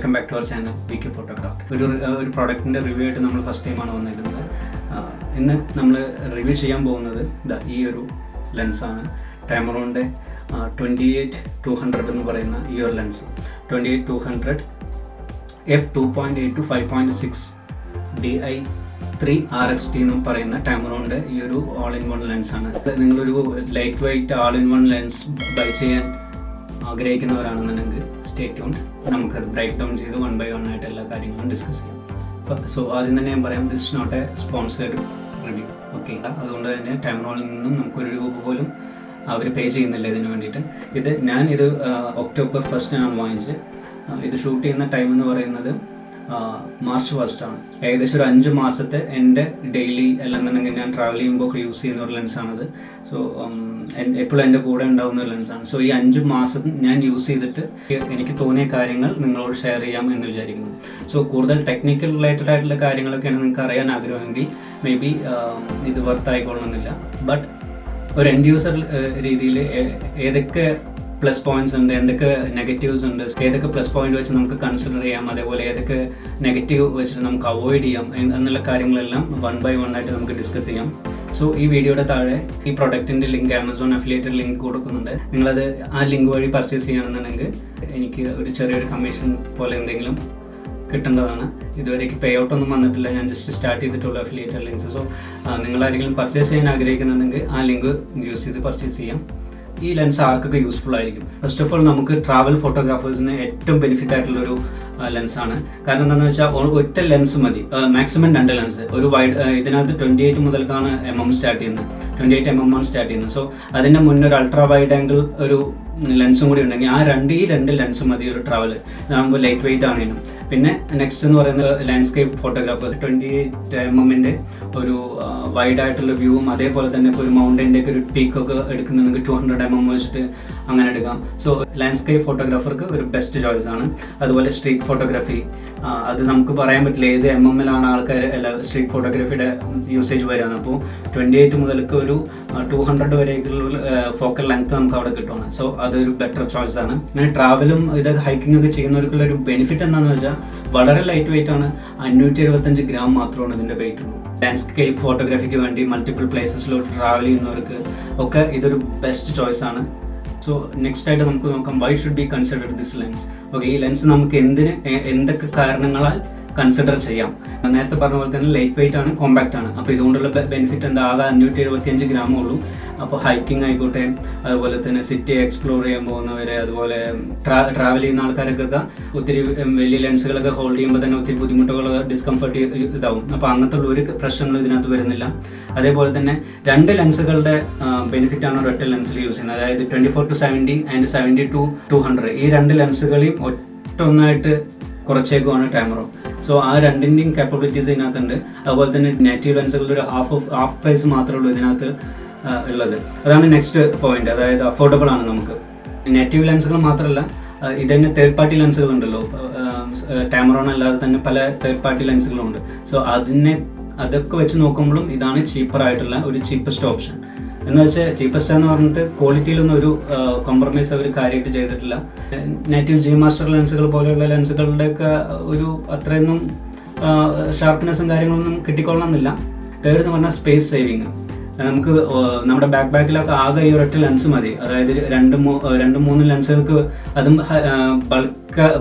Welcome back to our channel VK photograph. ഒരു പ്രോഡക്റ്റിൻ്റെ review ആയിട്ട് നമ്മൾ ഫസ്റ്റ് ടൈമാണ് വന്നിരിക്കുന്നത്. ഇന്ന് നമ്മൾ റിവ്യൂ ചെയ്യാൻ പോകുന്നത് ഈ ഒരു ലെൻസാണ്. ടാമറോണിൻ്റെ 28-200 എന്ന് പറയുന്ന ഈ ഒരു ലെൻസ്. 28-200 f2.8 to 5.6 DI3RXT എന്ന് പറയുന്ന ടാമറോണിൻ്റെ ഈ ഒരു ഓൾ ഇൻ വൺ ലെൻസാണ്. നിങ്ങളൊരു lightweight all in one lens buy ചെയ്യാൻ ആഗ്രഹിക്കുന്നവരാണെന്നുണ്ടെങ്കിൽ സ്റ്റേ ട്യൂൺഡ്. നമുക്കത് ബ്രേക്ക് ഡൗൺ ചെയ്ത് 1 by 1 ആയിട്ട് എല്ലാ കാര്യങ്ങളും ഡിസ്കസ് ചെയ്യാം. സോ ആദ്യം തന്നെ ഞാൻ പറയാം, this is not a sponsored review. Okay, അതുകൊണ്ട് തന്നെ ടാമറോണിൽ നിന്നും നമുക്കൊരു രൂപ പോലും അവർ പേ ചെയ്യുന്നില്ല ഇതിന് വേണ്ടിയിട്ട്. ഞാനിത് ഒക്ടോബർ 1 വാങ്ങിച്ച്. ഇത് ഷൂട്ട് ചെയ്യുന്ന ടൈം എന്ന് പറയുന്നത് മാർച്ച് 1 ഏകദേശം ഒരു 5 മാസത്തെ എൻ്റെ ഡെയിലി അല്ലെന്നുണ്ടെങ്കിൽ ഞാൻ ട്രാവൽ ചെയ്യുമ്പോൾ ഒക്കെ യൂസ് ചെയ്യുന്ന ഒരു ലെൻസാണത്. സോ എപ്പോഴും എൻ്റെ കൂടെ ഉണ്ടാകുന്ന ഒരു ലെൻസാണ്. സോ ഈ 5 മാസം ഞാൻ യൂസ് ചെയ്തിട്ട് എനിക്ക് തോന്നിയ കാര്യങ്ങൾ നിങ്ങളോട് ഷെയർ ചെയ്യാം എന്ന് വിചാരിക്കുന്നു. സോ കൂടുതൽ ടെക്നിക്കൽ റിലേറ്റഡ് ആയിട്ടുള്ള കാര്യങ്ങളൊക്കെയാണ് നിങ്ങൾക്ക് അറിയാൻ ആഗ്രഹമെങ്കിൽ മേ ബി ഇത് വർത്ത് ആയിക്കൊള്ളണമെന്നില്ല. ബട്ട് ഒരു എൻഡ് യൂസർ രീതിയിൽ ഏതൊക്കെ പ്ലസ് പോയിന്റ്സ് ഉണ്ട്, എന്തൊക്കെ നെഗറ്റീവ്സ് ഉണ്ട്, ഏതൊക്കെ പ്ലസ് പോയിന്റ് വെച്ച് നമുക്ക് കൺസിഡർ ചെയ്യാം, അതേപോലെ ഏതൊക്കെ നെഗറ്റീവ് വെച്ചിട്ട് നമുക്ക് അവോയ്ഡ് ചെയ്യാം എന്നുള്ള കാര്യങ്ങളെല്ലാം 1 by 1 ആയിട്ട് നമുക്ക് ഡിസ്കസ് ചെയ്യാം. സോ ഈ വീഡിയോയുടെ താഴെ ഈ പ്രൊഡക്റ്റിൻ്റെ ലിങ്ക്, ആമസോൺ അഫിലിയേറ്റഡ് ലിങ്ക് കൊടുക്കുന്നുണ്ട്. നിങ്ങളത് ആ ലിങ്ക് വഴി പർച്ചേസ് ചെയ്യുകയാണെന്നുണ്ടെങ്കിൽ എനിക്ക് ഒരു ചെറിയൊരു കമ്മീഷൻ പോലെ എന്തെങ്കിലും കിട്ടേണ്ടതാണ്. ഇതുവരേക്ക് പേ ഔട്ട് ഒന്നും വന്നിട്ടില്ല, ഞാൻ ജസ്റ്റ് സ്റ്റാർട്ട് ചെയ്തിട്ടുള്ള അഫിലിയേറ്റഡ് ലിങ്ക്സ്. സോ നിങ്ങളാരെങ്കിലും പർച്ചേസ് ചെയ്യാൻ ആഗ്രഹിക്കുന്നുണ്ടെങ്കിൽ ആ ലിങ്ക് യൂസ് ചെയ്ത് പർച്ചേസ് ചെയ്യാം. ഈ ലെൻസ് ആർക്കൊക്കെ യൂസ്ഫുൾ ആയിരിക്കും? ഫസ്റ്റ് ഓഫ് ഓൾ നമുക്ക് ട്രാവൽ ഫോട്ടോഗ്രാഫേഴ്സിന് ഏറ്റവും ബെനിഫിറ്റ് ആയിട്ടുള്ളൊരു ലെൻസാണ്. കാരണം എന്താണെന്ന് വെച്ചാൽ ഒറ്റ ലെൻസ് മതി, മാക്സിമം 2 ലെൻസ്. ഒരു വൈഡ് ഇതിനകത്ത് 28 മുതൽക്കാണ് സ്റ്റാർട്ട് ചെയ്യുന്നത്, 28 mm ആണ് സ്റ്റാർട്ട് ചെയ്യുന്നത്. സോ അതിൻ്റെ മുന്നേ ഒരു അൾട്രാ വൈഡ് ആംഗിൾ ഒരു ലെൻസും കൂടി ഉണ്ടെങ്കിൽ ഈ രണ്ട് ലെൻസ് മതി ഒരു ട്രാവൽ. ഇതാകുമ്പോൾ ലൈറ്റ് വെയിറ്റ് ആണെങ്കിലും. പിന്നെ നെക്സ്റ്റ് എന്ന് പറയുന്നത് ലാൻഡ്സ്കേപ്പ് ഫോട്ടോഗ്രാഫേഴ്സ് 28 mm ഒരു വൈഡ് ആയിട്ടുള്ള വ്യൂവും, അതേപോലെ തന്നെ ഇപ്പോൾ ഒരു മൗണ്ടൈൻ്റെ ഒക്കെ ഒരു പീക്കൊക്കെ എടുക്കുന്നുണ്ടെങ്കിൽ 200 mm വെച്ചിട്ട് അങ്ങനെ എടുക്കാം. സോ ലാൻഡ്സ്കേപ്പ് ഫോട്ടോഗ്രാഫർക്ക് ഒരു ബെസ്റ്റ് ചോയ്സ് ആണ്. അതുപോലെ സ്ട്രീറ്റ് ഫോട്ടോഗ്രാഫി, അത് നമുക്ക് പറയാൻ പറ്റില്ല ഏത് MM-ലാണ് ആൾക്കാർ സ്ട്രീറ്റ് ഫോട്ടോഗ്രാഫിയുടെ യൂസേജ് വരാണ്. അപ്പോൾ 28 മുതൽക്ക് ഒരു 200 വരെയൊക്കെയുള്ള ഫോക്കൽ ലെങ്ത് നമുക്ക് അവിടെ കിട്ടുകയാണ്. സോ അതൊരു ബെറ്റർ ചോയ്സ് ആണ്. അങ്ങനെ ട്രാവലും ഇതൊക്കെ ഹൈക്കിംഗ് ഒക്കെ ചെയ്യുന്നവർക്കുള്ള ഒരു ബെനിഫിറ്റ് എന്താണെന്ന് വെച്ചാൽ വളരെ ലൈറ്റ് വെയിറ്റ് ആണ്. 575 gram മാത്രമാണ് ഇതിൻ്റെ വെയിറ്റ് ഉള്ളൂ. ലാൻഡ്സ്കേപ്പ് ഫോട്ടോഗ്രാഫിക്ക് വേണ്ടി മൾട്ടിപ്പിൾ പ്ലേസസിലോട്ട് ട്രാവൽ ചെയ്യുന്നവർക്ക് ഒക്കെ ഇതൊരു ബെസ്റ്റ് ചോയ്സ് ആണ്. സോ നെക്സ്റ്റ് ആയിട്ട് നമുക്ക് നോക്കാം, why should be consider this lens. Okay, ഈ ലെൻസ് നമുക്ക് എന്തൊക്കെ കാരണങ്ങളാൽ കൺസിഡർ ചെയ്യാം. നേരത്തെ പറഞ്ഞ പോലെ തന്നെ ലൈറ്റ് വെയിറ്റ് ആണ്, കോമ്പാക്റ്റ് ആണ്. അപ്പോൾ ഇതുകൊണ്ടുള്ള ബെനിഫിറ്റ് എന്താ? ആകെ 575 gram ഉള്ളൂ. അപ്പോൾ ഹൈക്കിംഗ് ആയിക്കോട്ടെ, അതുപോലെ തന്നെ സിറ്റി എക്സ്പ്ലോർ ചെയ്യാൻ പോകുന്നവരെ, അതുപോലെ ട്രാവൽ ചെയ്യുന്ന ആൾക്കാർക്കൊക്കെ ഒത്തിരി വലിയ ലെൻസുകളൊക്കെ ഹോൾഡ് ചെയ്യുമ്പോൾ തന്നെ ഒത്തിരി ബുദ്ധിമുട്ടുകൾ, ഡിസ്കംഫർട്ട് ഇതാവും. അപ്പോൾ അങ്ങനത്തെ ഒരു പ്രശ്നങ്ങളും ഇതിനകത്ത് വരുന്നില്ല. അതേപോലെ തന്നെ 2 ലെൻസുകളുടെ ബെനിഫിറ്റാണ് ഒരൊറ്റ ലെൻസിൽ യൂസ് ചെയ്യുന്നത്. അതായത് 24-70 ആൻഡ് 70-200 ഈ 2 ലെൻസുകളെയും ഒന്നായിട്ട് കുറച്ചേക്കുമാണ് ടാമറോൺ. സോ ആ 2ൻ്റെയും കാപ്പബിലിറ്റീസ് ഇതിനകത്തുണ്ട്. അതുപോലെ തന്നെ നേറ്റീവ് ലെൻസുകളുടെ ഒരു ഹാഫ് പ്രൈസ് മാത്രമേ ഉള്ളൂ ഇതിനകത്ത് ഉള്ളത്. അതാണ് നെക്സ്റ്റ് പോയിന്റ്. അതായത് അഫോർഡബിൾ ആണ് നമുക്ക്. നേറ്റീവ് ലെൻസുകൾ മാത്രമല്ല, ഇതന്നെ തേർഡ് പാർട്ടി ലെൻസുകളുണ്ടല്ലോ. ടാമറോൺ അല്ലാതെ തന്നെ പല തേർഡ് പാർട്ടി ലെൻസുകളുണ്ട്. സോ അതൊക്കെ വെച്ച് നോക്കുമ്പോഴും ഇതാണ് ചീപ്പറായിട്ടുള്ള ഒരു ചീപ്പസ്റ്റ് ഓപ്ഷൻ. എന്ന് വെച്ചാൽ ചീപ്പസ്റ്റ് എന്ന് പറഞ്ഞിട്ട് ക്വാളിറ്റിയിലൊന്നും ഒരു കോംപ്രമൈസ് അവർ കാര്യമായിട്ട് ചെയ്തിട്ടില്ല. നേറ്റീവ് G മാസ്റ്റർ ലെൻസുകൾ പോലെയുള്ള ലെൻസുകളുടെയൊക്കെ ഒരു അത്രയൊന്നും ഷാർപ്പ്നെസ്സും കാര്യങ്ങളൊന്നും കിട്ടിക്കൊള്ളണമെന്നില്ല. തേർഡ് എന്ന് പറഞ്ഞാൽ സ്പേസ് സേവിങ്. നമുക്ക് നമ്മുടെ ബാക്കിലൊക്കെ ആകെ ഈ ഒരൊറ്റ ലെൻസ് മതി. അതായത് 2-3 ലെൻസുകൾക്ക്, അതും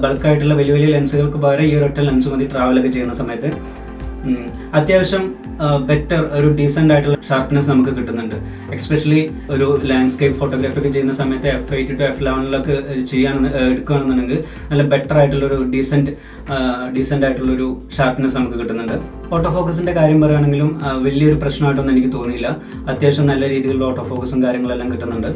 ബൾക്കായിട്ടുള്ള വലിയ ലെൻസുകൾക്ക് പകരം ഈ ഒരൊറ്റ ലെൻസ് മതി ട്രാവലൊക്കെ ചെയ്യുന്ന സമയത്ത്. അത്യാവശ്യം ബെറ്റർ ഒരു ഡീസൻ്റ് ആയിട്ടുള്ള ഷാർപ്പ്നെസ് നമുക്ക് കിട്ടുന്നുണ്ട്. എക്സ്പെഷ്യലി ഒരു ലാൻഡ്സ്കേപ്പ് ഫോട്ടോഗ്രാഫി ഒക്കെ ചെയ്യുന്ന സമയത്ത് F8 to F11 എടുക്കുകയാണെന്നുണ്ടെങ്കിൽ നല്ല ബെറ്റർ ആയിട്ടുള്ളൊരു ഡീസൻ്റ് ആയിട്ടുള്ളൊരു ഷാർപ്പ്നെസ് നമുക്ക് കിട്ടുന്നുണ്ട്. ഓട്ടോ ഫോക്കസിൻ്റെ കാര്യം പറയുകയാണെങ്കിലും വലിയൊരു പ്രശ്നമായിട്ടൊന്നും എനിക്ക് തോന്നിയില്ല. അത്യാവശ്യം നല്ല രീതിയിലുള്ള ഓട്ടോ ഫോക്കസും കാര്യങ്ങളെല്ലാം കിട്ടുന്നുണ്ട്.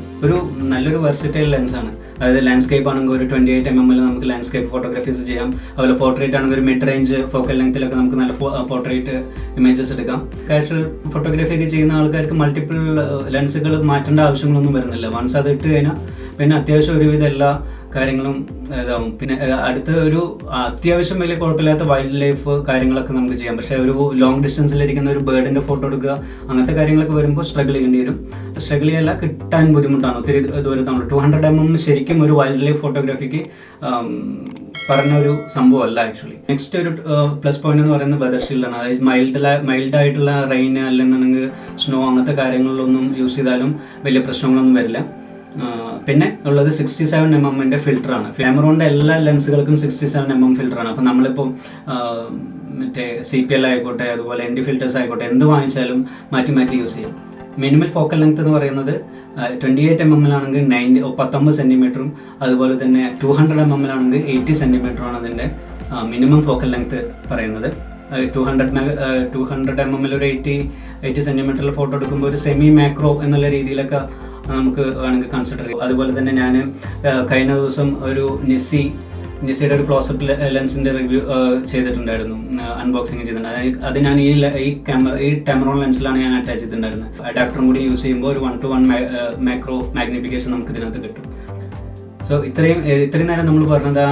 നല്ലൊരു വെർസിറ്റൈൽ ലെൻസാണ്. അതായത് ലാൻഡ്സ്കേപ്പ് ആണെങ്കിൽ ഒരു 28 mm നമുക്ക് ലാൻഡ്സ്കേപ്പ് ഫോട്ടോഗ്രാഫീസ് ചെയ്യാം. അതുപോലെ പോർട്രേറ്റ് ആണെങ്കിൽ ഒരു മിഡ് റേഞ്ച് ഫോക്കൽ ലെങ്ത്തിലൊക്കെ നമുക്ക് നല്ല പോർട്രേറ്റ് ഇമേജസ് എടുക്കാം. കാഷ്വൽ ഫോട്ടോഗ്രാഫി ഒക്കെ ചെയ്യുന്ന ആൾക്കാർക്ക് മൾട്ടിപ്പിൾ ലെൻസുകൾ മാറ്റേണ്ട ആവശ്യങ്ങളൊന്നും വരുന്നില്ല. വൺസ് അത് ഇട്ട് കഴിഞ്ഞാൽ പിന്നെ അത്യാവശ്യം ഒരുവിധം എല്ലാ കാര്യങ്ങളും ഇതാവും. പിന്നെ അടുത്ത ഒരു അത്യാവശ്യം വലിയ കുഴപ്പമില്ലാത്ത വൈൽഡ് ലൈഫ് കാര്യങ്ങളൊക്കെ നമുക്ക് ചെയ്യാം. പക്ഷേ ഒരു ലോങ് ഡിസ്റ്റൻസിലിരിക്കുന്ന ഒരു ബേർഡിൻ്റെ ഫോട്ടോ എടുക്കുക, അങ്ങനത്തെ കാര്യങ്ങളൊക്കെ വരുമ്പോൾ സ്ട്രഗിൾ ചെയ്യേണ്ടി വരും. സ്ട്രഗിൾ ചെയ്യല്ല, കിട്ടാൻ ബുദ്ധിമുട്ടാണ്, ഒത്തിരി ദൂരത്താണ്. 200 mm ശരിക്കും ഒരു വൈൽഡ് ലൈഫ് ഫോട്ടോഗ്രാഫിക്ക് പറഞ്ഞ ഒരു സംഭവമല്ല ആക്ച്വലി. നെക്സ്റ്റ് ഒരു പ്ലസ് പോയിന്റ് എന്ന് പറയുന്നത് വെതർ ഷീൽഡാണ്. അതായത് മൈൽഡ് ആയിട്ടുള്ള റെയിൻ അല്ലെന്നുണ്ടെങ്കിൽ സ്നോ അങ്ങനത്തെ കാര്യങ്ങളിലൊന്നും യൂസ് ചെയ്താലും വലിയ പ്രശ്നങ്ങളൊന്നും വരില്ല. പിന്നെ ഉള്ളത് 67 mm ഫിൽറ്ററാണ്. ക്യാമറോണിൻ്റെ എല്ലാ ലെൻസുകൾക്കും 67 mm ഫിൽറ്ററാണ്. അപ്പോൾ നമ്മളിപ്പോൾ മറ്റേ CPL ആയിക്കോട്ടെ, അതുപോലെ ND ഫിൽറ്റേഴ്സ് ആയിക്കോട്ടെ, എന്ത് വാങ്ങിച്ചാലും മാറ്റി മാറ്റി യൂസ് ചെയ്യും. മിനിമൽ ഫോക്കൽ ലെങ്ത് എന്ന് പറയുന്നത് 28 mm ആണെങ്കിൽ 19 cm, അതുപോലെ തന്നെ 200 mm ആണെങ്കിൽ 80 cm അതിൻ്റെ മിനിമം ഫോക്കൽ ലെങ്ത് പറയുന്നത്. 200 mm ഒരു 80 cm ഫോട്ടോ എടുക്കുമ്പോൾ ഒരു സെമി മാക്രോ എന്നുള്ള രീതിയിലൊക്കെ നമുക്ക് വേണമെങ്കിൽ കൺസിഡർ ചെയ്യും. അതുപോലെ തന്നെ ഞാൻ കഴിഞ്ഞ ദിവസം ഒരു നിസ്സിയുടെ ഒരു ക്ലോസപ്പ് ലെൻസിൻ്റെ റിവ്യൂ ചെയ്തിട്ടുണ്ടായിരുന്നു, അൺബോക്സിങ് ചെയ്തിട്ടുണ്ടായിരുന്നു. അത് ഞാൻ ഈ ടാമറോൺ ലെൻസിലാണ് ഞാൻ അറ്റാച്ച് ചെയ്തിട്ടുണ്ടായിരുന്നത്. അഡാപ്റ്ററും കൂടി യൂസ് ചെയ്യുമ്പോൾ ഒരു 1:1 മാക്രോ മാഗ്നിഫിക്കേഷൻ നമുക്ക് ഇതിനകത്ത് കിട്ടും. സോ ഇത്രയും നേരം നമ്മൾ പറഞ്ഞത്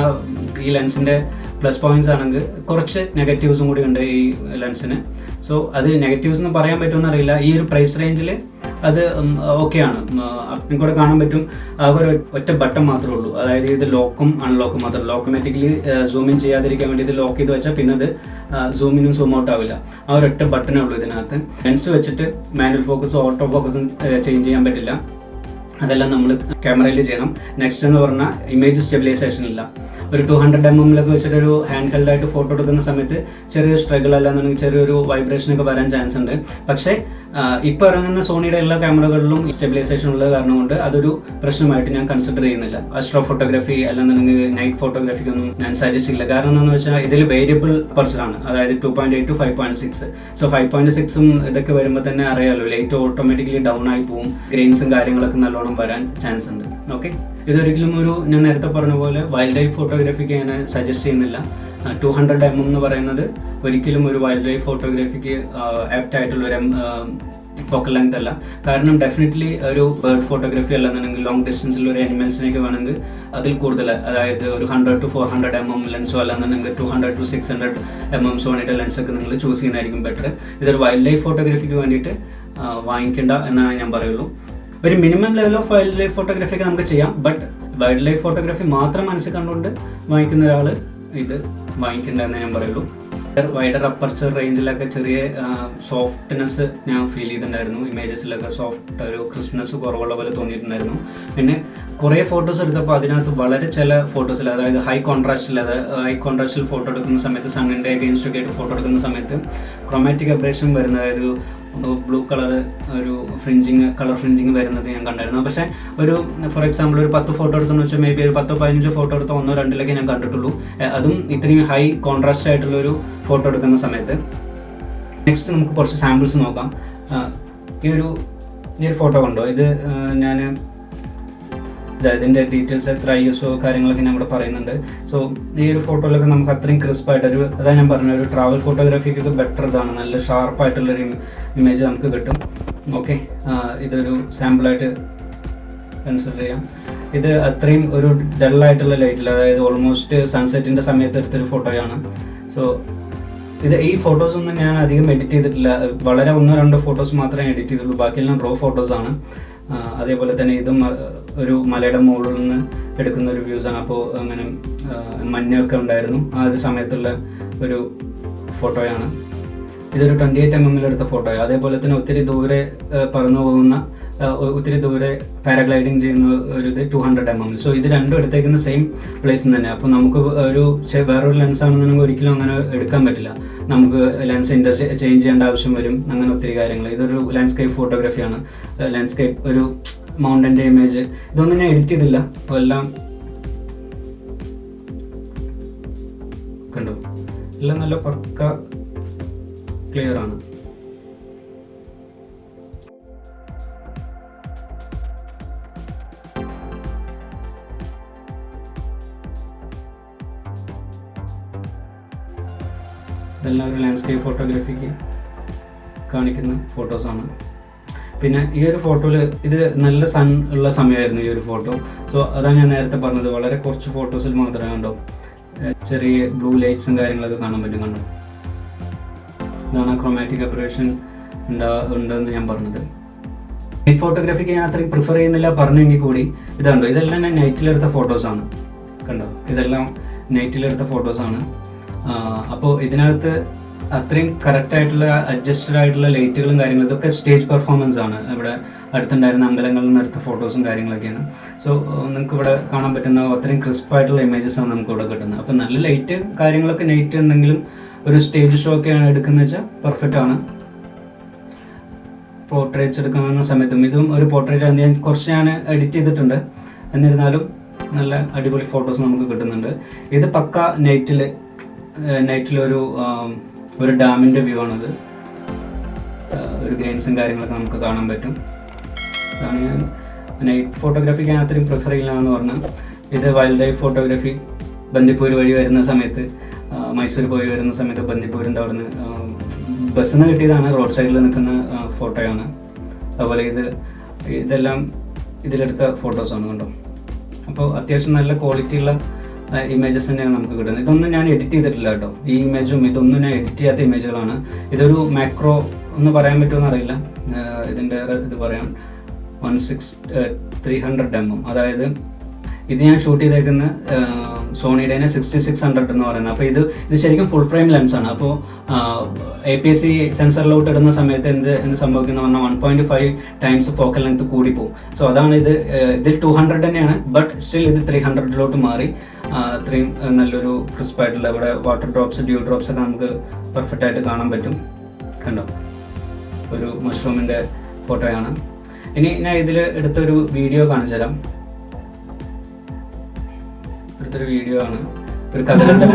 ഈ ലെൻസിൻ്റെ പ്ലസ് പോയിന്റ്സ് ആണെങ്കിൽ കുറച്ച് നെഗറ്റീവ്സും കൂടി ഉണ്ട് ഈ ലെൻസിന്. സോ അത് നെഗറ്റീവ്സ് എന്ന് പറയാൻ പറ്റുമെന്ന് അറിയില്ല. ഈ ഒരു പ്രൈസ് റേഞ്ചിൽ അത് ഓക്കെയാണ്. നിങ്ങൾക്കൂടെ കാണാൻ പറ്റും, ആകെ ഒരു ഒറ്റ ബട്ടൺ മാത്രമേ ഉള്ളൂ. അതായത് ഇത് ലോക്കും അൺലോക്കും മാത്രം. ഓട്ടോമാറ്റിക്കലി സൂം ഇൻ ചെയ്യാതിരിക്കാൻ വേണ്ടി ഇത് ലോക്ക് ചെയ്ത് വെച്ചാൽ പിന്നെ അത് സൂമിനും സൂം ഔട്ട് ആവില്ല. ആ ഒരൊറ്റ ബട്ടണേ ഉള്ളൂ ഇതിനകത്ത്. ലെൻസ് വെച്ചിട്ട് മാനുവൽ ഫോക്കസും ഓട്ടോ ഫോക്കസും ചേഞ്ച് ചെയ്യാൻ പറ്റില്ല. അതെല്ലാം നമ്മൾ ക്യാമറയിൽ ചെയ്യണം. നെക്സ്റ്റ് എന്ന് പറഞ്ഞാൽ ഇമേജ് സ്റ്റെബിലൈസേഷൻ ഇല്ല. ഒരു 200 mm വെച്ചിട്ടൊരു ഹാൻഡ് ഹെൽഡായിട്ട് ഫോട്ടോ എടുക്കുന്ന സമയത്ത് ചെറിയൊരു സ്ട്രഗിൾ അല്ലാന്നുണ്ടെങ്കിൽ ചെറിയൊരു വൈബ്രേഷനൊക്കെ വരാൻ ചാൻസ് ഉണ്ട്. പക്ഷേ ഇപ്പോൾ ഇറങ്ങുന്ന സോണിയുടെ എല്ലാ ക്യാമറകളിലും സ്റ്റെബിലൈസേഷൻ ഉള്ളത് കാരണം കൊണ്ട് അതൊരു പ്രശ്നമായിട്ട് ഞാൻ കൺസിഡർ ചെയ്യുന്നില്ല. അസ്ട്രോ ഫോട്ടോഗ്രാഫി അല്ലാന്നുണ്ടെങ്കിൽ നൈറ്റ് ഫോട്ടോഗ്രാഫിക്കൊന്നും ഞാൻ സജസ്റ്റ് ചെയ്യില്ല. കാരണം എന്താണെന്ന് വെച്ചാൽ ഇതിൽ വേരിയബിൾ അപ്പർച്ചറാണ്. അതായത് 2.8 to 5.6. സോ 5.6 ഇതൊക്കെ വരുമ്പോൾ തന്നെ അറിയാമല്ലോ, ലൈറ്റ് ഓട്ടോമാറ്റിക്കലി ഡൗൺ ആയി പോവും, ഗ്രെയിൻസും കാര്യങ്ങളൊക്കെ നല്ലോണം വരാൻ ചാൻസ് ഉണ്ട്. ഓക്കെ, ഇതൊരിക്കലും ഞാൻ നേരത്തെ പറഞ്ഞ പോലെ വൈൽഡ് ലൈഫ് ഫോട്ടോഗ്രാഫിക്ക് ഞാൻ സജസ്റ്റ് ചെയ്യുന്നില്ല. 200 mm എന്ന് പറയുന്നത് ഒരിക്കലും ഒരു വൈൽഡ് ലൈഫ് ഫോട്ടോഗ്രാഫിക്ക് ആപ്റ്റ് ആയിട്ടുള്ളൊരു ഫോക്കൽ ലെങ്ത് അല്ല. കാരണം ഡെഫിനറ്റ്ലി ഒരു ബേർഡ് ഫോട്ടോഗ്രാഫി അല്ലെന്നുണ്ടെങ്കിൽ ലോങ് ഡിസ്റ്റൻസിൽ ഒരു അനിമൽസിനൊക്കെ വേണമെങ്കിൽ അതിൽ കൂടുതൽ, അതായത് ഒരു 100 to 400 mm ലെൻസോ അല്ലാന്നുണ്ടെങ്കിൽ 200 to 600 mm സോണിയുടെ ലെൻസൊക്കെ നിങ്ങൾ ചൂസ് ചെയ്യുന്നതായിരിക്കും ബെറ്റർ. ഇതൊരു വൈൽഡ് ലൈഫ് ഫോട്ടോഗ്രാഫിക്ക് വേണ്ടിയിട്ട് വാങ്ങിക്കേണ്ട എന്നാണ് ഞാൻ പറയുള്ളൂ. ഒരു minimum level of wildlife ഫോട്ടോഗ്രാഫിയൊക്കെ നമുക്ക് ചെയ്യാം. ബട്ട് വൈൽഡ് ലൈഫ് ഫോട്ടോഗ്രാഫി മാത്രം മനസ്സിൽ കണ്ടുകൊണ്ട് വാങ്ങിക്കുന്ന ഒരാൾ ഇത് വാങ്ങിക്കേണ്ടതെന്ന് ഞാൻ പറയുള്ളൂ. വൈഡർ അപ്പർച്ചർ റേഞ്ചിലൊക്കെ ചെറിയ സോഫ്റ്റ്നെസ് ഞാൻ ഫീൽ ചെയ്തിട്ടുണ്ടായിരുന്നു. ഇമേജസിലൊക്കെ സോഫ്റ്റ് ഒരു ക്രിസ്പ്നെസ് കുറവുള്ള പോലെ തോന്നിയിട്ടുണ്ടായിരുന്നു. പിന്നെ കുറേ ഫോട്ടോസ് എടുത്തപ്പോൾ അതിനകത്ത് വളരെ ചില ഫോട്ടോസിൽ, അതായത് ഹൈ കോൺട്രാസ്റ്റിൽ ഫോട്ടോ എടുക്കുന്ന സമയത്ത്, സണ്ണിൻ്റെ അഗെയിൻസ്റ്റൊക്കെ ആയിട്ട് ഫോട്ടോ എടുക്കുന്ന സമയത്ത് ക്രോമാറ്റിക് അബ്രേഷൻ വരുന്നത്, അതായത് ബ്ലൂ കളർ ഒരു കളർ ഫ്രിഞ്ചിങ് വരുന്നത് ഞാൻ കണ്ടായിരുന്നു. പക്ഷേ ഒരു ഫോർ എക്സാമ്പിൾ ഒരു 10 ഫോട്ടോ എടുത്തെന്ന് വെച്ചാൽ മേ ബി ഒരു 10-15 ഫോട്ടോ എടുത്ത 1-2 ഞാൻ കണ്ടിട്ടുള്ളൂ. അതും ഇത്രയും ഹൈ കോൺട്രാസ്റ്റ് ആയിട്ടുള്ളൊരു ഫോട്ടോ എടുക്കുന്ന സമയത്ത്. നെക്സ്റ്റ് നമുക്ക് കുറച്ച് സാമ്പിൾസ് നോക്കാം. ഈ ഒരു ഫോട്ടോ കണ്ടോ? ഇത് ഞാൻ ഇതിൻ്റെ ഡീറ്റെയിൽസ് എത്ര ISO കാര്യങ്ങളൊക്കെ ഞാൻ ഇവിടെ പറയുന്നുണ്ട്. സോ ഈ ഒരു ഫോട്ടോയിലൊക്കെ നമുക്ക് അത്രയും ക്രിസ്പായിട്ടൊരു, അതാണ് ഞാൻ പറഞ്ഞ ഒരു ട്രാവൽ ഫോട്ടോഗ്രാഫിക്കൊക്കെ ബെറ്റർ ഇതാണ്. നല്ല ഷാർപ്പായിട്ടുള്ളൊരു ഇമേജ് നമുക്ക് കിട്ടും. ഓക്കെ, ഇതൊരു സാമ്പിളായിട്ട് കൺസിഡർ ചെയ്യാം. ഇത് അത്രയും ഒരു ഡള്ളായിട്ടുള്ള ലൈറ്റിൽ, അതായത് ഓൾമോസ്റ്റ് സൺസെറ്റിൻ്റെ സമയത്ത് എടുത്തൊരു ഫോട്ടോയാണ്. സോ ഈ ഫോട്ടോസൊന്നും ഞാൻ അധികം എഡിറ്റ് ചെയ്തിട്ടില്ല. വളരെ 1-2 ഫോട്ടോസ് മാത്രമേ എഡിറ്റ് ചെയ്തുള്ളൂ. ബാക്കിയെല്ലാം റോ ഫോട്ടോസാണ്. അതേപോലെ തന്നെ ഇതും ഒരു മലയുടെ മുകളിൽ നിന്ന് എടുക്കുന്ന ഒരു വ്യൂസാണ്. അപ്പോൾ അങ്ങനെ മഞ്ഞൊക്കെ ഉണ്ടായിരുന്നു ആ ഒരു സമയത്തുള്ള ഒരു ഫോട്ടോയാണ്. ഇതൊരു 28 mm എടുത്ത ഫോട്ടോയാണ്. അതേപോലെ തന്നെ ഒത്തിരി ദൂരെ പറന്നു പോകുന്ന, ഒത്തിരി ദൂരെ പാരാഗ്ലൈഡിങ് ചെയ്യുന്ന ഒരു 200 mm. സോ ഇത് രണ്ടും എടുത്തേക്കുന്ന സെയിം പ്ലേസിൽ തന്നെ. അപ്പോൾ നമുക്ക് വേറൊരു ലെൻസ് ആണെന്നുണ്ടെങ്കിൽ ഒരിക്കലും അങ്ങനെ എടുക്കാൻ പറ്റില്ല. നമുക്ക് ലെൻസ് ചേഞ്ച് ചെയ്യേണ്ട ആവശ്യം വരും. അങ്ങനെ ഒത്തിരി കാര്യങ്ങൾ. ഇതൊരു ലാൻഡ്സ്കേപ്പ് ഫോട്ടോഗ്രാഫിയാണ്. ലാൻഡ്സ്കേപ്പ് ഒരു മൗണ്ടൻ്റെ ഇമേജ്. ഇതൊന്നും ഞാൻ എഡിറ്റ് ചെയ്തില്ല. അപ്പോൾ എല്ലാം കണ്ടു, എല്ലാം നല്ല പക്ക ക്ലിയർ ആണ്. ഇതെല്ലാം ഒരു ലാൻഡ്സ്കേപ്പ് ഫോട്ടോഗ്രാഫിക്ക് കാണിക്കുന്ന ഫോട്ടോസാണ്. പിന്നെ ഈ ഒരു ഫോട്ടോയിൽ ഇത് നല്ല സൺ ഉള്ള സമയമായിരുന്നു ഈ ഒരു ഫോട്ടോ. സോ അതാണ് ഞാൻ നേരത്തെ പറഞ്ഞത്, വളരെ കുറച്ച് ഫോട്ടോസിൽ മാത്രമേ കണ്ടോ ചെറിയ ബ്ലൂ ലൈറ്റ്സും കാര്യങ്ങളൊക്കെ കാണാൻ പറ്റും. കണ്ടോ, ഇതാണ് ക്രോമാറ്റിക് അപ്പറേഷൻ ഉണ്ടെന്ന് ഞാൻ പറഞ്ഞത്. നൈറ്റ് ഫോട്ടോഗ്രാഫിക്ക് ഞാൻ അത്രയും പ്രിഫർ ചെയ്യുന്നില്ല പറഞ്ഞെങ്കിൽ കൂടി ഇതുണ്ടോ, ഇതെല്ലാം ഞാൻ നൈറ്റിലെടുത്ത ഫോട്ടോസാണ്. കണ്ടോ, ഇതെല്ലാം നൈറ്റിലെടുത്ത ഫോട്ടോസാണ്. അപ്പോൾ ഇതിനകത്ത് അത്രയും കറക്റ്റായിട്ടുള്ള അഡ്ജസ്റ്റഡ് ആയിട്ടുള്ള ലൈറ്റുകളും കാര്യങ്ങളും ഇതൊക്കെ സ്റ്റേജ് പെർഫോമൻസ് ആണ്. ഇവിടെ അടുത്തുണ്ടായിരുന്ന അമ്പലങ്ങളിൽ നിന്ന് എടുത്ത ഫോട്ടോസും കാര്യങ്ങളൊക്കെയാണ്. സോ നിങ്ങൾക്ക് ഇവിടെ കാണാൻ പറ്റുന്ന അത്രയും ക്രിസ്പായിട്ടുള്ള ഇമേജസാണ് നമുക്ക് ഇവിടെ കിട്ടുന്നത്. അപ്പോൾ നല്ല ലൈറ്റ് കാര്യങ്ങളൊക്കെ നൈറ്റ് ഉണ്ടെങ്കിലും ഒരു സ്റ്റേജ് ഷോ ഒക്കെയാണ് എടുക്കുന്നത് വെച്ചാൽ പെർഫെക്റ്റ് ആണ്. പോർട്രേറ്റ്സ് എടുക്കുന്ന സമയത്തും ഇതും ഒരു പോർട്രേറ്റ് കുറച്ച് ഞാൻ എഡിറ്റ് ചെയ്തിട്ടുണ്ട്, എന്നിരുന്നാലും നല്ല അടിപൊളി ഫോട്ടോസ് നമുക്ക് കിട്ടുന്നുണ്ട്. ഇത് പക്ക നൈറ്റിലൊരു ഡാമിൻ്റെ വ്യൂ ആണത്. ഒരു ഗ്രെയിൻസും കാര്യങ്ങളൊക്കെ നമുക്ക് കാണാൻ പറ്റും. അതാണ് ഞാൻ നൈറ്റ് ഫോട്ടോഗ്രാഫിക്ക് ഞാൻ അത്രയും പ്രിഫർ ചെയ്യില്ല എന്ന് പറഞ്ഞാൽ. ഇത് വൈൽഡ് ലൈഫ് ഫോട്ടോഗ്രാഫി ബന്ദിപ്പൂർ വഴി വരുന്ന സമയത്ത്, മൈസൂർ പോയി വരുന്ന സമയത്ത് ബന്ദിപ്പൂരിൻ്റെ അവിടെ നിന്ന് ബസ്സിൽ നിന്ന് കിട്ടിയതാണ്. റോഡ് സൈഡിൽ നിൽക്കുന്ന ഫോട്ടോയാണ്. അതുപോലെ ഇതെല്ലാം ഇതിലെടുത്ത ഫോട്ടോസാണ്. കണ്ടോ, അപ്പോൾ അത്യാവശ്യം നല്ല ക്വാളിറ്റിയുള്ള ഇമേജസ് തന്നെയാണ് നമുക്ക് കിട്ടുന്നത്. ഇതൊന്നും ഞാൻ എഡിറ്റ് ചെയ്തിട്ടില്ല കേട്ടോ. ഈ ഇമേജും ഇതൊന്നും ഞാൻ എഡിറ്റ് ചെയ്യാത്ത ഇമേജുകളാണ്. ഇതൊരു മാക്രോ ഒന്ന് പറയാൻ പറ്റുമെന്ന് അറിയില്ല. ഇതിൻ്റെ ഇത് പറയാം 300 mm. അതായത് ഇത് ഞാൻ ഷൂട്ട് ചെയ്തേക്കുന്ന സോണിയുടെ 6600 എന്ന് പറയുന്നത്. അപ്പോൾ ഇത് ശരിക്കും ഫുൾ ഫ്രെയിം ലെൻസാണ്. അപ്പോൾ APS-C സെൻസറിലോട്ട് ഇടുന്ന സമയത്ത് എന്ത് സംഭവിക്കുന്ന പറഞ്ഞാൽ 1.5 ടൈംസ് ഫോക്കൽ ലെങ്ത് കൂടിപ്പോവും. സോ അതാണ് ഇതിൽ 200 തന്നെയാണ്, ബട്ട് സ്റ്റിൽ ഇത് 300 മാറി. അത്രയും നല്ലൊരു ക്രിസ്പായിട്ടുള്ള ഇവിടെ വാട്ടർ ഡ്രോപ്സ്, ഡ്യൂ ഡ്രോപ്സ് ഒക്കെ നമുക്ക് പെർഫെക്റ്റ് ആയിട്ട് കാണാൻ പറ്റും. കണ്ടോ, ഒരു മഷ്റൂമിൻ്റെ ഫോട്ടോയാണ്. ഇനി ഞാൻ ഇതിൽ എടുത്തൊരു വീഡിയോ കാണിച്ചു തരാം. അടുത്തൊരു വീഡിയോ ആണ്, ഒരു കഥകളുടെ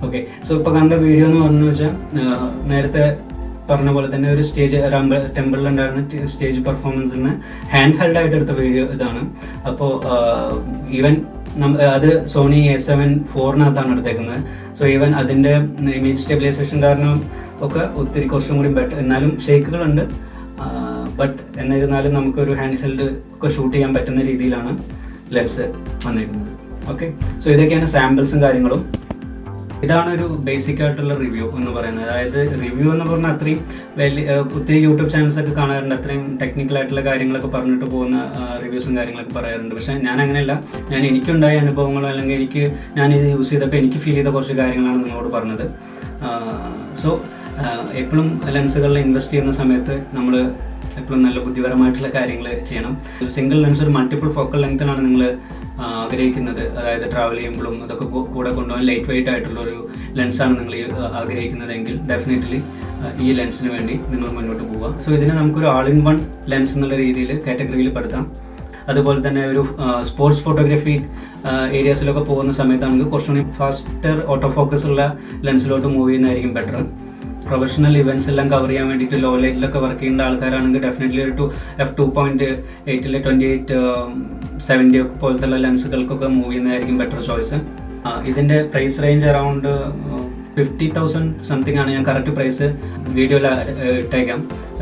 ഓക്കെ. സോ ഇപ്പോൾ കണ്ട വീഡിയോ എന്ന് പറഞ്ഞു വെച്ചാൽ നേരത്തെ പറഞ്ഞ പോലെ തന്നെ ഒരു ടെമ്പിളിലുണ്ടായിരുന്ന സ്റ്റേജ് പെർഫോമൻസിൽ നിന്ന് ഹാൻഡ് ഹെൽഡ് ആയിട്ട് എടുത്ത വീഡിയോ ഇതാണ്. അപ്പോൾ ഈവൻ അത് സോണി A7 IV എടുത്തേക്കുന്നത്. സോ ഈവൻ അതിൻ്റെ ഇമേജ് സ്റ്റെബിലൈസേഷൻ കാരണം ഒക്കെ ഒത്തിരി കുറച്ചും കൂടി ബെറ്റർ, എന്നാലും ഷേക്കുകളുണ്ട്. ബട്ട് എന്നിരുന്നാലും നമുക്കൊരു ഹാൻഡ് ഹെൽഡ് ഒക്കെ ഷൂട്ട് ചെയ്യാൻ പറ്റുന്ന രീതിയിലാണ് ലെൻസ് വന്നിരിക്കുന്നത്. ഓക്കെ, സോ ഇതൊക്കെയാണ് സാമ്പിൾസും കാര്യങ്ങളും. ഇതാണ് ഒരു ബേസിക് ആയിട്ടുള്ള റിവ്യൂ എന്ന് പറയുന്നത്. അതായത് റിവ്യൂ എന്ന് പറഞ്ഞാൽ അത്രയും ഒത്തിരി യൂട്യൂബ് ചാനൽസ് ഒക്കെ കാണാറുണ്ട്, അത്രയും ടെക്നിക്കലായിട്ടുള്ള കാര്യങ്ങളൊക്കെ പറഞ്ഞിട്ട് പോകുന്ന റിവ്യൂസും കാര്യങ്ങളൊക്കെ പറയാറുണ്ട്. പക്ഷേ ഞാൻ അങ്ങനെയല്ല. ഞാൻ എനിക്കുണ്ടായ അനുഭവങ്ങളോ അല്ലെങ്കിൽ ഞാനിത് യൂസ് ചെയ്തപ്പോൾ എനിക്ക് ഫീൽ ചെയ്ത കുറച്ച് കാര്യങ്ങളാണ് നിങ്ങളോട് പറഞ്ഞത്. സോ എപ്പോഴും ലെൻസുകളിൽ ഇൻവെസ്റ്റ് ചെയ്യുന്ന സമയത്ത് നമ്മൾ എപ്പോഴും നല്ല ബുദ്ധിപരമായിട്ടുള്ള കാര്യങ്ങൾ ചെയ്യണം. ഒരു സിംഗിൾ ലെൻസ് ഒരു മൾട്ടിപ്പിൾ ഫോക്കൽ ലെങ്ത്തിനാണ് നിങ്ങൾ ആഗ്രഹിക്കുന്നത്, അതായത് ട്രാവൽ ചെയ്യുമ്പോഴും അതൊക്കെ കൂടെ കൊണ്ടുപോകാൻ ലൈറ്റ് വെയിറ്റ് ആയിട്ടുള്ളൊരു ലെൻസാണ് നിങ്ങൾ ആഗ്രഹിക്കുന്നതെങ്കിൽ ഡെഫിനറ്റ്ലി ഈ ലെൻസിന് വേണ്ടി നിങ്ങൾ മുന്നോട്ട് പോവുക. സോ ഇതിനെ നമുക്കൊരു ആൾ ഇൻ വൺ ലെൻസ് എന്നുള്ള രീതിയിൽ കാറ്റഗറിയിൽ പെടുത്താം. അതുപോലെ തന്നെ ഒരു സ്പോർട്സ് ഫോട്ടോഗ്രാഫി ഏരിയാസിലൊക്കെ പോകുന്ന സമയത്താണെങ്കിൽ കുറച്ചുകൂടി ഫാസ്റ്റർ ഓട്ടോ ഫോക്കസ് ഉള്ള ലെൻസിലോട്ട് മൂവ് ചെയ്യുന്നതായിരിക്കും ബെറ്റർ. പ്രൊഫഷണൽ ഇവൻറ്റ്സ് എല്ലാം കവർ ചെയ്യാൻ വേണ്ടിയിട്ട് ലോ ലൈറ്റിലൊക്കെ വർക്ക് ചെയ്യുന്ന ആൾക്കാരാണെങ്കിൽ ഡെഫിനറ്റ്ലി ഒരു f2.8 28-70 പോലത്തെ ലെൻസുകൾക്കൊക്കെ മൂവ് ചെയ്യുന്നതായിരിക്കും ബെറ്റർ ചോയ്സ്. ഇതിൻ്റെ പ്രൈസ് റേഞ്ച് അറൗണ്ട് 50,000 സംതിങ് ആണ്. ഞാൻ കറക്റ്റ് പ്രൈസ് വീഡിയോയിൽ ഇട്ടേക്കാം,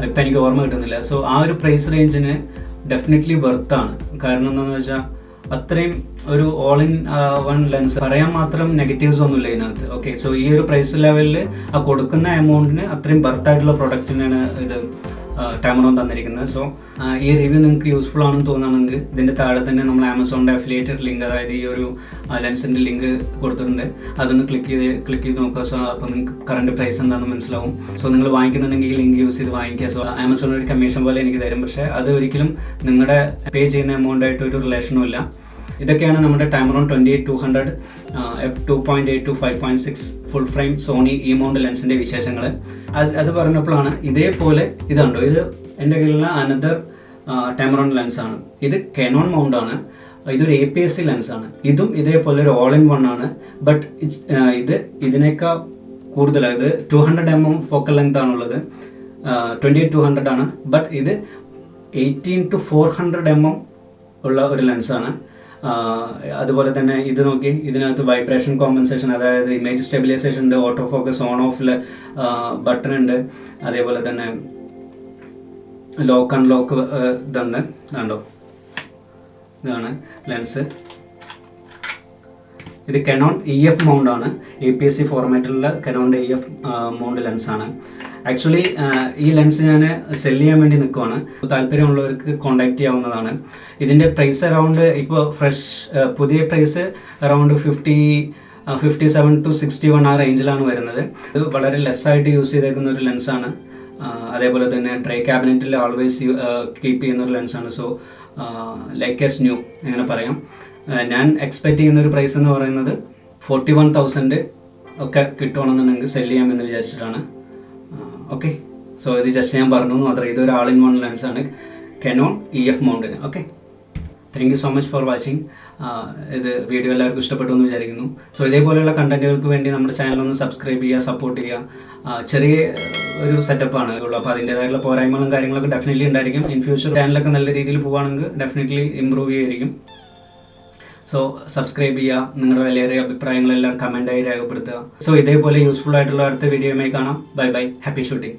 ഇപ്പം എനിക്ക് ഓർമ്മ കിട്ടുന്നില്ല. സോ ആ ഒരു പ്രൈസ് റേഞ്ചിന് ഡെഫിനറ്റ്ലി വെർത്താണ്. കാരണം എന്താണെന്ന് വെച്ചാൽ അത്രയും ഒരു ഓൾ ഇൻ വൺ ലെൻസ് പറയാൻ മാത്രം നെഗറ്റീവ്സ് ഒന്നുമില്ല ഇതിനകത്ത്. ഓക്കെ, സോ ഈ ഒരു പ്രൈസ് ലെവലിൽ ആ കൊടുക്കുന്ന എമൗണ്ടിന് അത്രയും ബർത്തായിട്ടുള്ള പ്രൊഡക്റ്റിനാണ് ഇത് ടാമറോൺ തന്നിരിക്കുന്നത്. സോ ഈ റിവ്യൂ നിങ്ങൾക്ക് യൂസ്ഫുൾ ആണെന്ന് തോന്നുകയാണെങ്കിൽ ഇതിൻ്റെ താഴെ തന്നെ നമ്മൾ ആമസോണിൻ്റെ അഫിലിയേറ്റഡ് ലിങ്ക്, അതായത് ഈ ഒരു ലെൻസിൻ്റെ ലിങ്ക് കൊടുത്തിട്ടുണ്ട്. അതൊന്ന് ക്ലിക്ക് ചെയ്ത് നോക്കുക. സോ അപ്പോൾ നിങ്ങൾക്ക് കറണ്ട് പ്രൈസ് എന്താണെന്ന് മനസ്സിലാവും. സോ നിങ്ങൾ വാങ്ങിക്കുന്നുണ്ടെങ്കിൽ ഈ ലിങ്ക് യൂസ് ചെയ്ത് വാങ്ങിക്കുക. സോ ആമസോൺ ഒരു കമ്മീഷൻ പോലെ എനിക്ക് തരും, പക്ഷേ അത് ഒരിക്കലും നിങ്ങളുടെ പേ ചെയ്യുന്ന എമൗണ്ടായിട്ട് ഒരു റിലേഷനും ഇല്ല. ഇതൊക്കെയാണ് നമ്മുടെ Tamron 28-200 f2.8 to 5.6 full frame Sony E mount ലെൻസിൻ്റെ വിശേഷങ്ങൾ. അത് പറഞ്ഞപ്പോഴാണ് ഇതേപോലെ ഇതുണ്ടോ, ഇത് എൻ്റെ കയ്യിലുള്ള അനദർ ടാമറോൺ ലെൻസാണ്. ഇത് കെനോൺ മൗണ്ടാണ്. ഇതൊരു APS-C ലെൻസാണ്. ഇതും ഇതേപോലെ ഒരു ഓൾ ഇൻ വൺ ആണ്. ബട്ട് ഇതിനേക്കാൾ കൂടുതലാണ്. ഇത് 200 mm ഫോക്കൽ ലെങ്ത് ആണുള്ളത്, 28-200 ആണ്. ബട്ട് ഇത് 18-400 mm ഉള്ള ഒരു ലെൻസാണ്. അതുപോലെ തന്നെ ഇത് നോക്കി, ഇതിനകത്ത് വൈബ്രേഷൻ കോമ്പൻസേഷൻ, അതായത് ഇമേജ് സ്റ്റെബിലൈസേഷൻ ഉണ്ട്, auto focus on of button ഉണ്ട്, അതേപോലെ തന്നെ ലോക്ക് അൺലോക്ക് ഇതുണ്ട്. കണ്ടോ, ഇതാണ് ലെൻസ്. ഇത് കനോൺ EF മൗണ്ട് ആണ്, APS-C ഫോർമാറ്റിലുള്ള കനോണിൻ്റെ EF മൗണ്ട് ലെൻസാണ്. ആക്ച്വലി ഈ ലെൻസ് ഞാൻ സെല് ചെയ്യാൻ വേണ്ടി നിൽക്കുവാണ്. താല്പര്യമുള്ളവർക്ക് കോൺടാക്ട് ചെയ്യാവുന്നതാണ്. ഇതിൻ്റെ പ്രൈസ് അറൗണ്ട് ഇപ്പോൾ പുതിയ പ്രൈസ് അറൗണ്ട് 57 to 61 ആ റേഞ്ചിലാണ് വരുന്നത്. ഇത് വളരെ ലെസ്സായിട്ട് യൂസ് ചെയ്തേക്കുന്ന ഒരു ലെൻസാണ്. അതേപോലെ തന്നെ ട്രൈ ക്യാബിനറ്റിൽ ആൾവേസ് കീപ്പ് ചെയ്യുന്ന ഒരു ലെൻസാണ്. സോ ലൈക്ക് എസ് ന്യൂ അങ്ങനെ പറയാം. ഞാൻ എക്സ്പെക്റ്റ് ചെയ്യുന്ന ഒരു പ്രൈസ് എന്ന് പറയുന്നത് 41,000 ഒക്കെ കിട്ടുകയാണെന്നുണ്ടെങ്കിൽ സെല് ചെയ്യാമെന്ന് വിചാരിച്ചിട്ടാണ്. ഓക്കെ, സോ ഇത് ജസ്റ്റ് ഞാൻ പറഞ്ഞു മാത്രമേ. ഇതൊരു ആൾ ഇൻ വൺ ലെൻസാണ്, കനോൺ EF മൗണ്ടിന്. Okay, thank you so much for watching. ഇത് വീഡിയോ എല്ലാവർക്കും ഇഷ്ടപ്പെട്ടു എന്ന് വിചാരിക്കുന്നു. സോ ഇതേപോലെയുള്ള കണ്ടന്റുകൾക്ക് വേണ്ടി നമ്മുടെ ചാനലൊന്ന് സബ്സ്ക്രൈബ് ചെയ്യുക, സപ്പോർട്ട് ചെയ്യുക. ചെറിയ ഒരു സെറ്റപ്പാണ് ഉള്ളൂ, അപ്പോൾ അതിൻ്റേതായിട്ടുള്ള പോരായ്മകളും കാര്യങ്ങളൊക്കെ ഡെഫിനറ്റ്ലി ഉണ്ടായിരിക്കും. ഇൻ ഫ്യൂച്ചർ ചാനലൊക്കെ നല്ല രീതിയിൽ പോവുകയാണെങ്കിൽ ഡെഫിനറ്റ്ലി ഇമ്പ്രൂവ് ചെയ്യുമായിരിക്കും. സോ സബ്സ്ക്രൈബ് ചെയ്യുക, നിങ്ങളുടെ വലിയ അഭിപ്രായങ്ങളെല്ലാം കമൻറ്റായി രേഖപ്പെടുത്തുക. സോ ഇതേപോലെ യൂസ്ഫുൾ ആയിട്ടുള്ള അടുത്ത വീഡിയോയുമായി കാണാം. Bye bye, happy shooting.